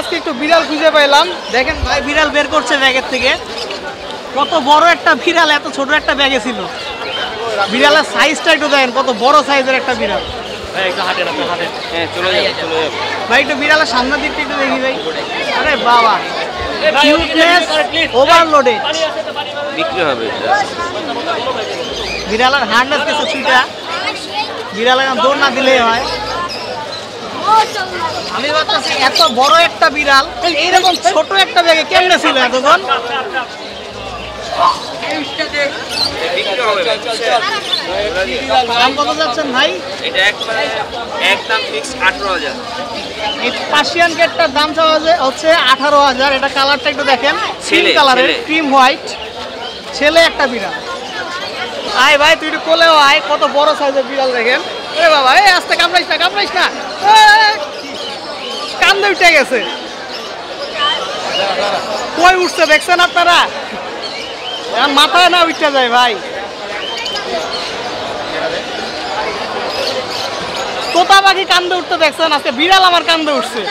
আজকে একটু বিড়াল খুঁজে পেলাম। দেখেন ভাই বিড়াল বের করছে ব্যাগের থেকে। কত বড় একটা বিড়াল, এত ছোট একটা ব্যাগে ছিল। বিড়ালের সাইজটা একটু দেখেন, কত বড় সাইজের একটা বিড়াল। ভাই একটু হাঁটেন, আপনি হাঁটেন। হ্যাঁ চলে যাবে। ভাই একটু বিড়ালের সামনের দিকটা একটু দেখি ভাই। আরে বাবা, কিউটনেস ওভারলোডেড। বিক্রি হবে বিড়ালের হার্ডনেস কিছু ছুটা। বিড়ালের দৌড় না দিলেই হয়। আমি ভাবতেছি এত বড় একটা বিড়াল এইরকম ছোট একটা ব্যাগে কেমনে ছিল এতক্ষণ। দাম কত যাচ্ছেন ভাই? এটা একদম ফিক্স 18,000। এই পার্সিয়ান ক্যাটটার দাম হচ্ছে 18,000। এটা কালারটা একটু দেখেন, ক্রিম কালারের, ক্রিম হোয়াইট। ছেলে একটা বিড়াল। আয় ভাই তুই একটু কোলেও আয়, কত বড় সাইজের বিড়াল দেখেন। এ বাবা, এই আস্তে কামড়াইস না, কামড়াইস না। কান্দে উঠে গেছে। কই উঠছে দেখছেন আপনারা? মাথায় না উঠতে যায় ভাই। তোতা পাখি কান্দে উঠতে দেখছেন, আজকে বিড়াল আমার কান্দে উঠছে।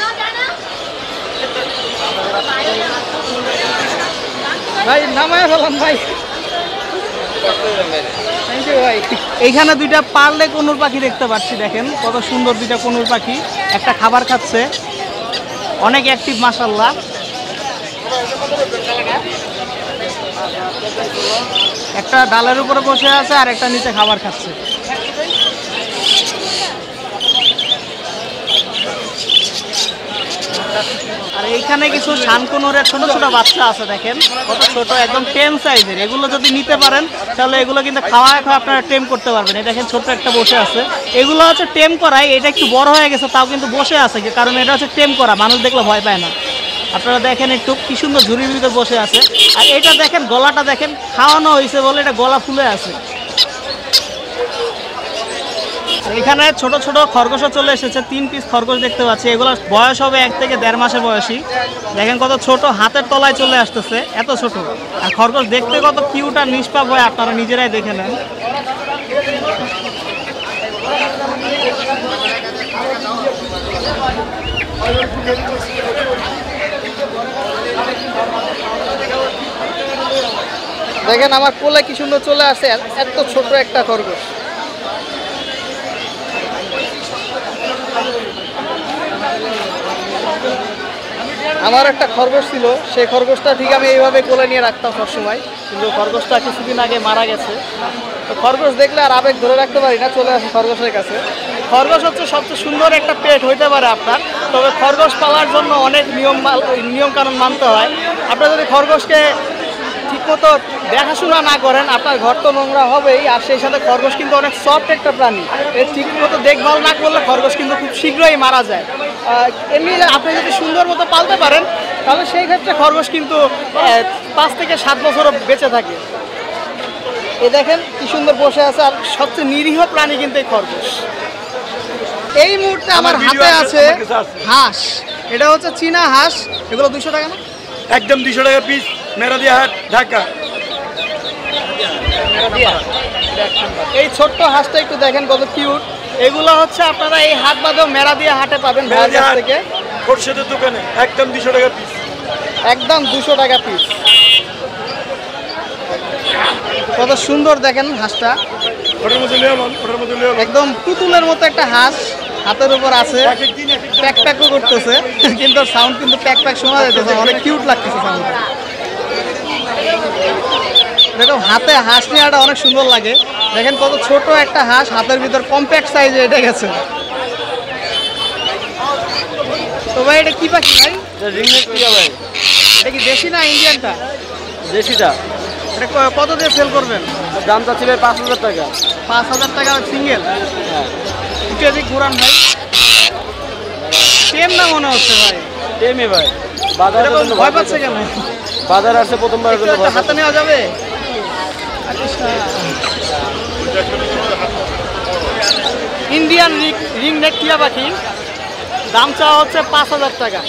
ভাই নামায় ফেলাম ভাই। থ্যাংক ইউ ভাই। এইখানে দুইটা পারলে কোনুর পাখি দেখতে পাচ্ছি, দেখেন কত সুন্দর দুইটা কোনুর পাখি। একটা খাবার খাচ্ছে, অনেক অ্যাক্টিভ মাশাআল্লাহ। একটা ডালের উপরে বসে আছে আর একটা নিচে খাবার খাচ্ছে। আর এইখানে কিছু শানকুনুরের ছোট ছোট বাচ্চা আছে, দেখেন কত ছোট, একদম টেম সাইজের। এগুলো যদি নিতে পারেন তাহলে এগুলো কিন্তু খাওয়া আপনারা টেম করতে পারবেন। এই দেখেন ছোট্ট একটা বসে আছে। এগুলো হচ্ছে টেম করাই, এটা একটু বড় হয়ে গেছে তাও কিন্তু বসে আছে, কারণ এটা হচ্ছে টেম করা, মানুষ দেখলে ভয় পায় না। আপনারা দেখেন একটু কি সুন্দর ঝুড়ির ভিতরে বসে আছে। আর এটা দেখেন গলাটা দেখেন, খাওয়ানো হয়েছে বলে এটা গলা ফুলে আছে। এখানে ছোট ছোট খরগোশও চলে এসেছে, 3 পিস খরগোশ দেখতে পাচ্ছি। এগুলো বয়স হবে 1 থেকে 1.5 মাসের বয়সী। দেখেন কত ছোট, হাতের তলায় চলে আসতেছে, এত ছোট। আর খরগোশ দেখতে কত কিউট আর নিষ্পাপ হয়, আপনারা নিজেরাই দেখে নেন। দেখেন আমার কোলে কি সুন্দর চলে আসে, এত ছোট একটা খরগোশ। আমার একটা খরগোশ ছিল, সেই খরগোশটা ঠিক আমি এইভাবে কোলে নিয়ে রাখতাম সবসময়, কিন্তু খরগোশটা কিছুদিন আগে মারা গেছে। তো খরগোশ দেখলে আর আবেগ ধরে রাখতে পারি না, চলে আসে খরগোশের কাছে। খরগোশ হচ্ছে সবচেয়ে সুন্দর একটা পেট হইতে পারে আপনার, তবে খরগোশ পালার জন্য অনেক নিয়ম কানুন মানতে হয়। আপনারা যদি খরগোশকে ঠিকমতো দেখাশোনা না করেন, আপনার ঘর তো নোংরা হবেই। আর সেই সাথে খরগোশ কিন্তু অনেক সফট একটা প্রাণী, এর ঠিকমতো দেখভাল না করলে খরগোশ কিন্তু খুব শীঘ্রই মারা যায়। এমনি আপনি যদি সুন্দর মতো পালতে পারেন তাহলে সেই ক্ষেত্রে খরগোশ কিন্তু 5 থেকে 7 বছরও বেঁচে থাকে। এ দেখেন কি সুন্দর বসে আছে, আর সবচেয়ে নিরীহ প্রাণী কিন্তু এই খরগোশ। এই মুহূর্তে আমার হাতে আছে হাঁস, এটা হচ্ছে চীনা হাঁস। এগুলো 200 টাকা না? একদম 200 টাকা পিস, মেরাদিয়া হাট, ঢাকা। এই ছোট্ট হাঁসটা একটু দেখেন কত কিউট। এগুলো হচ্ছে আপনারা এই হাট বাদেও মেরাদিয়া হাটে পাবেন থেকে, খোরশেদের দোকানে একদম 200 টাকা পিস। একদম 200 টাকা পিস। কত সুন্দর দেখেন হাঁসটা, একদম পুতুলের মতো একটা হাঁস হাতের উপর আছে, প্যাক প্যাকও করতেছে, কিন্তু সাউন্ড কিন্তু প্যাক প্যাক শোনা যাইতেছে, অনেক কিউট লাগতেছে সাউন্ডটা। এরকম হাতে হাঁস নেওয়াটা অনেক সুন্দর লাগে। দেখেন কত ছোট একটা হাঁস, হাতের ভিতর কম্প্যাক্ট সাইজে এটা গেছে। তো ভাই এটা কি পাখি ভাই? ভাই এটা কি দেশি না ইন্ডিয়ানটা? দেশিটা। এটা কত দিয়ে সেল করবেন? দাম চাচ্ছি ভাই 5,000 টাকা। 5,000 টাকা সিঙ্গেল? হ্যাঁ। একটু এদিক ঘুরান ভাই। টেম না মনে হচ্ছে ভাই। টেমই ভাই। বাজারে ভয় পাচ্ছে কেন? বাজার আসছে প্রথমবার। হাতে নেওয়া যাবে? ইন্ডিয়ান রিং নেক টিয়া পাখি, দাম চাওয়া হচ্ছে 5,000 টাকা।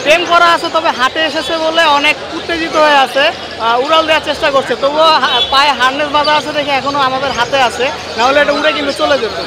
টেম করা আছে, তবে হাটে এসেছে বলে অনেক উত্তেজিত হয়ে আছে, উড়াল দেওয়ার চেষ্টা করছে। তবুও পায়ে হার্নেস বাঁধা আছে দেখে এখনো আমাদের হাতে আছে, নাহলে এটা উড়ে কিন্তু চলে যেত।